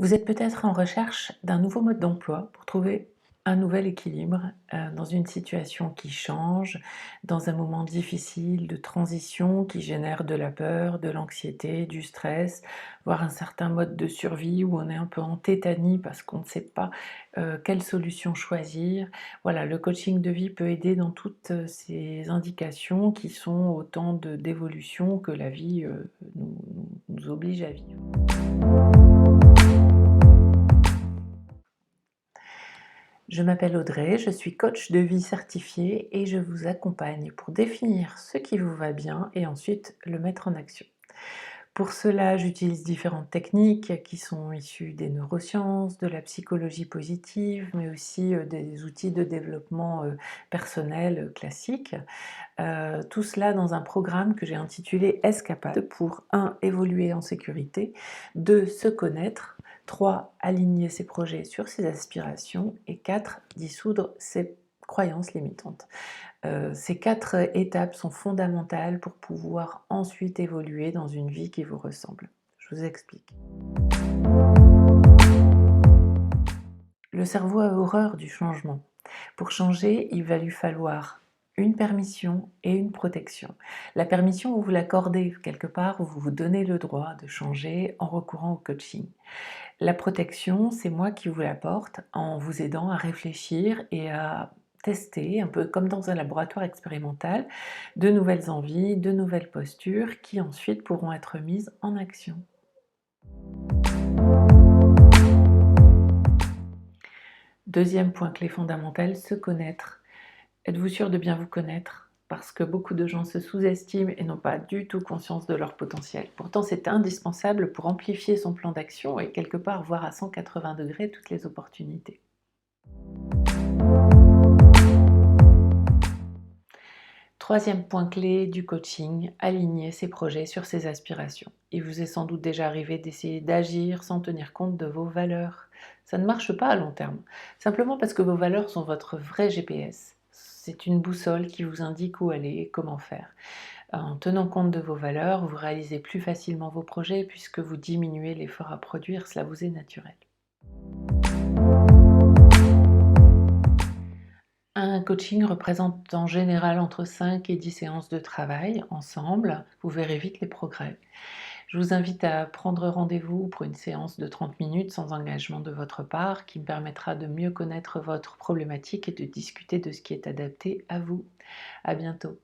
Vous êtes peut-être en recherche d'un nouveau mode d'emploi pour trouver un nouvel équilibre dans une situation qui change, dans un moment difficile de transition qui génère de la peur, de l'anxiété, du stress, voire un certain mode de survie où on est un peu en tétanie parce qu'on ne sait pas quelle solution choisir. Voilà, le coaching de vie peut aider dans toutes ces indications qui sont autant d'évolutions que la vie nous oblige à vivre. Je m'appelle Audrey, je suis coach de vie certifiée et je vous accompagne pour définir ce qui vous va bien et ensuite le mettre en action. Pour cela, j'utilise différentes techniques qui sont issues des neurosciences, de la psychologie positive, mais aussi des outils de développement personnel classiques. Tout cela dans un programme que j'ai intitulé Escapade pour 1. Évoluer en sécurité, 2. Se connaître, 3. Aligner ses projets sur ses aspirations et 4. Dissoudre ses croyances limitantes. Ces 4 étapes sont fondamentales pour pouvoir ensuite évoluer dans une vie qui vous ressemble. Je vous explique. Le cerveau a horreur du changement. Pour changer, il va lui falloir une permission et une protection. La permission, vous l'accordez quelque part, vous vous donnez le droit de changer en recourant au coaching. La protection, c'est moi qui vous l'apporte en vous aidant à réfléchir et à tester, un peu comme dans un laboratoire expérimental, de nouvelles envies, de nouvelles postures qui ensuite pourront être mises en action. Deuxième point clé fondamental, se connaître. Êtes-vous sûr de bien vous connaître? Parce que beaucoup de gens se sous-estiment et n'ont pas du tout conscience de leur potentiel. Pourtant, c'est indispensable pour amplifier son plan d'action et quelque part voir à 180 degrés toutes les opportunités. Troisième point clé du coaching, aligner ses projets sur ses aspirations. Il vous est sans doute déjà arrivé d'essayer d'agir sans tenir compte de vos valeurs. Ça ne marche pas à long terme, simplement parce que vos valeurs sont votre vrai GPS. C'est une boussole qui vous indique où aller et comment faire. En tenant compte de vos valeurs, vous réalisez plus facilement vos projets puisque vous diminuez l'effort à produire, cela vous est naturel. Un coaching représente en général entre 5 et 10 séances de travail ensemble. Vous verrez vite les progrès. Je vous invite à prendre rendez-vous pour une séance de 30 minutes sans engagement de votre part qui me permettra de mieux connaître votre problématique et de discuter de ce qui est adapté à vous. À bientôt.